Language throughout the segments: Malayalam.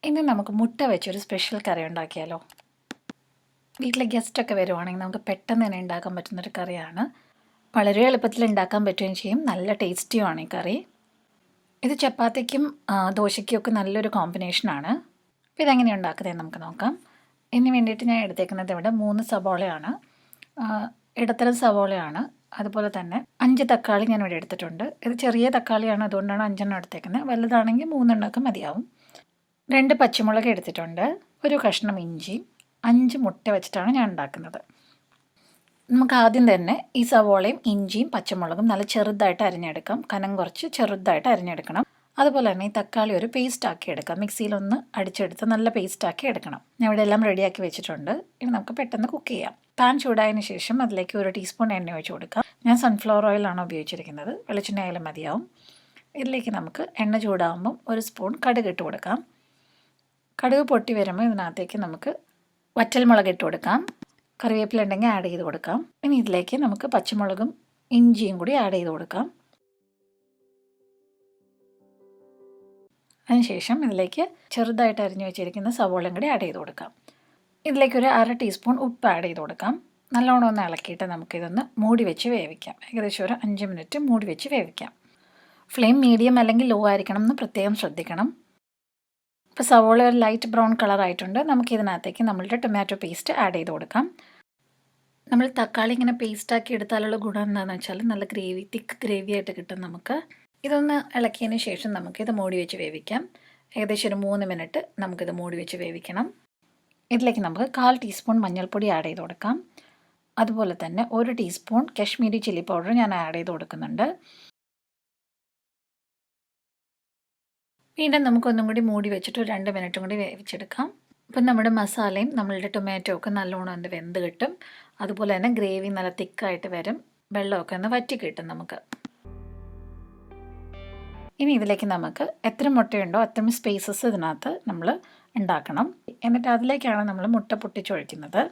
ഇനി നമുക്ക് മുട്ട വെച്ചൊരു സ്പെഷ്യൽ കറി ഉണ്ടാക്കിയാലോ. വീട്ടിലെ ഗസ്റ്റൊക്കെ വരുവാണെങ്കിൽ നമുക്ക് പെട്ടെന്ന് തന്നെ ഉണ്ടാക്കാൻ പറ്റുന്നൊരു കറിയാണ്. വളരെ എളുപ്പത്തിൽ ഉണ്ടാക്കാൻ പറ്റുകയും ചെയ്യും. നല്ല ടേസ്റ്റിയുമാണ് ഈ കറി. ഇത് ചപ്പാത്തിക്കും ദോശയ്ക്കും ഒക്കെ നല്ലൊരു കോമ്പിനേഷനാണ്. അപ്പോൾ ഇതെങ്ങനെയാണ് ഉണ്ടാക്കുന്നതെന്ന് നമുക്ക് നോക്കാം. ഇതിന് വേണ്ടിയിട്ട് ഞാൻ എടുത്തേക്കുന്നത് ഇവിടെ 3 സവോളയാണ്. ഇടത്തരം സവോളയാണ്. അതുപോലെ തന്നെ 5 തക്കാളി ഞാനിവിടെ എടുത്തിട്ടുണ്ട്. ഇത് ചെറിയ തക്കാളിയാണ്, അതുകൊണ്ടാണ് 5 എടുത്തേക്കുന്നത്. വലുതാണെങ്കിൽ 3 മതിയാവും. 2 പച്ചമുളക് എടുത്തിട്ടുണ്ട്. ഒരു കഷ്ണം ഇഞ്ചി, 5 മുട്ട വെച്ചിട്ടാണ് ഞാൻ ഉണ്ടാക്കുന്നത്. നമുക്ക് ആദ്യം തന്നെ ഈ സവോളയും ഇഞ്ചിയും പച്ചമുളകും നല്ല ചെറുതായിട്ട് അരിഞ്ഞെടുക്കാം. കനം കുറച്ച് ചെറുതായിട്ട് അരിഞ്ഞെടുക്കണം. അതുപോലെ തന്നെ ഈ തക്കാളി ഒരു പേസ്റ്റ് ആക്കി എടുക്കാം. മിക്സിയിലൊന്ന് അടിച്ചെടുത്ത് നല്ല പേസ്റ്റ് ആക്കി എടുക്കണം. ഞാൻ ഇവിടെ എല്ലാം റെഡിയാക്കി വെച്ചിട്ടുണ്ട്. ഇനി നമുക്ക് പെട്ടെന്ന് കുക്ക് ചെയ്യാം. പാൻ ചൂടായതിന് ശേഷം അതിലേക്ക് 1 ടീസ്പൂൺ എണ്ണ ഒഴിച്ച് കൊടുക്കാം. ഞാൻ സൺഫ്ലവർ ഓയിലാണ് ഉപയോഗിച്ചിരിക്കുന്നത്. വെളിച്ചെണ്ണ ആയാലും മതിയാവും. ഇതിലേക്ക് നമുക്ക് എണ്ണ ചൂടാകുമ്പം 1 സ്പൂൺ കടുക് ഇട്ട് കൊടുക്കാം. കടുക് പൊട്ടി വരുമ്പോൾ ഇതിനകത്തേക്ക് നമുക്ക് വറ്റൽമുളക് ഇട്ട് കൊടുക്കാം. കറിവേപ്പില ഉണ്ടെങ്കിൽ ആഡ് ചെയ്ത് കൊടുക്കാം. ഇനി ഇതിലേക്ക് നമുക്ക് പച്ചമുളകും ഇഞ്ചിയും കൂടി ആഡ് ചെയ്ത് കൊടുക്കാം. അതിനുശേഷം ഇതിലേക്ക് ചെറുതായിട്ട് അരിഞ്ഞു വെച്ചിരിക്കുന്ന സവോളയും കൂടി ആഡ് ചെയ്ത് കൊടുക്കാം. ഇതിലേക്ക് ഒരു 1/2 ടീസ്പൂൺ ഉപ്പ് ആഡ് ചെയ്ത് കൊടുക്കാം. നല്ലോണം ഒന്ന് ഇളക്കിയിട്ട് നമുക്കിതൊന്ന് മൂടി വെച്ച് വേവിക്കാം. ഏകദേശം ഒരു 5 മിനിറ്റ് മൂടി വെച്ച് വേവിക്കാം. ഫ്ലെയിം മീഡിയം അല്ലെങ്കിൽ ലോ ആയിരിക്കണം എന്ന് പ്രത്യേകം ശ്രദ്ധിക്കണം. ഇപ്പോൾ സവോള ഒരു ലൈറ്റ് ബ്രൗൺ കളർ ആയിട്ടുണ്ട്. നമുക്കിതിനകത്തേക്ക് നമ്മളുടെ ടൊമാറ്റോ പേസ്റ്റ് ആഡ് ചെയ്ത് കൊടുക്കാം. നമ്മൾ തക്കാളി ഇങ്ങനെ പേസ്റ്റാക്കി എടുത്താലുള്ള ഗുണം എന്താണെന്ന് വെച്ചാൽ നല്ല തിക്ക് ഗ്രേവി ആയിട്ട് കിട്ടും നമുക്ക്. ഇതൊന്ന് ഇളക്കിയതിന് ശേഷം നമുക്കിത് മൂടി വെച്ച് വേവിക്കാം. ഏകദേശം ഒരു 3 മിനിറ്റ് നമുക്കിത് മൂടി വെച്ച് വേവിക്കണം. ഇതിലേക്ക് നമുക്ക് 1/4 ടീസ്പൂൺ മഞ്ഞൾപ്പൊടി ആഡ് ചെയ്ത് കൊടുക്കാം. അതുപോലെ തന്നെ 1 ടീസ്പൂൺ കാശ്മീരി ചില്ലി പൗഡർ ഞാൻ ആഡ് ചെയ്ത് കൊടുക്കുന്നുണ്ട്. വീണ്ടും നമുക്കൊന്നും കൂടി മൂടി വെച്ചിട്ട് ഒരു 2 മിനിറ്റും കൂടി വേവിച്ചെടുക്കാം. അപ്പം നമ്മുടെ മസാലയും നമ്മളുടെ ടൊമാറ്റോ ഒക്കെ നല്ലോണം ഒന്ന് വെന്ത് കിട്ടും. അതുപോലെ തന്നെ ഗ്രേവി നല്ല തിക്കായിട്ട് വരും. വെള്ളമൊക്കെ ഒന്ന് വറ്റി കിട്ടും നമുക്ക്. ഇനി ഇതിലേക്ക് നമുക്ക് എത്ര മുട്ടയുണ്ടോ അത്രയും സ്പേസസ് ഇതിനകത്ത് നമ്മൾ ഉണ്ടാക്കണം. എന്നിട്ട് അതിലേക്കാണ് നമ്മൾ മുട്ട പൊട്ടിച്ചൊഴിക്കുന്നത്.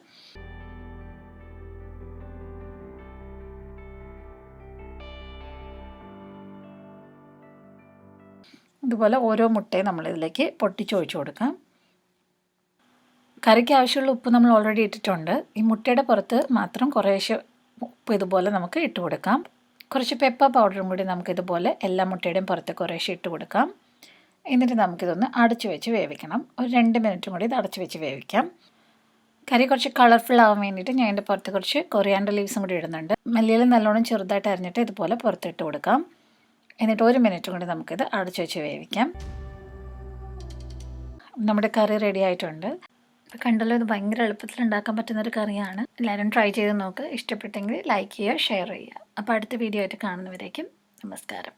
ഇതുപോലെ ഓരോ മുട്ടയും നമ്മളിതിലേക്ക് പൊട്ടിച്ചൊഴിച്ച് കൊടുക്കാം. കറിക്ക് ആവശ്യമുള്ള ഉപ്പ് നമ്മൾ ഓൾറെഡി ഇട്ടിട്ടുണ്ട്. ഈ മുട്ടയുടെ പുറത്ത് മാത്രം കുറേശ്ശെ ഉപ്പ് ഇതുപോലെ നമുക്ക് ഇട്ട് കൊടുക്കാം. കുറച്ച് പെപ്പർ പൗഡറും കൂടി നമുക്കിതുപോലെ എല്ലാ മുട്ടയുടെയും പുറത്ത് കുറേശ്ശെ ഇട്ട് കൊടുക്കാം. എന്നിട്ട് നമുക്കിതൊന്ന് അടച്ചു വെച്ച് വേവിക്കണം. ഒരു 2 മിനിറ്റും കൂടി ഇത് അടച്ചു വെച്ച് വേവിക്കാം. കറി കുറച്ച് കളർഫുൾ ആവാൻ വേണ്ടിയിട്ട് ഞാൻ ഇതിൻ്റെ പുറത്ത് കുറച്ച് കൊറിയാണ്ടർ ലീവ്സും കൂടി ഇടുന്നുണ്ട്. മല്ലിയില നല്ലോണം ചെറുതായിട്ട് അരിഞ്ഞിട്ട് ഇതുപോലെ പുറത്തിട്ട് കൊടുക്കാം. എന്നിട്ട് 1 മിനിറ്റും കൂടി നമുക്കിത് അടച്ചു വെച്ച് വേവിക്കാം. നമ്മുടെ കറി റെഡി ആയിട്ടുണ്ട്. ഇപ്പോൾ കണ്ടല്ലോ, ഇത് ഭയങ്കര എളുപ്പത്തിൽ ഉണ്ടാക്കാൻ പറ്റുന്നൊരു കറിയാണ്. എല്ലാവരും ട്രൈ ചെയ്ത് നോക്ക്. ഇഷ്ടപ്പെട്ടെങ്കിൽ ലൈക്ക് ചെയ്യുക, ഷെയർ ചെയ്യുക. അപ്പോൾ അടുത്ത വീഡിയോ ആയിട്ട് കാണുന്നവരേക്കും നമസ്കാരം.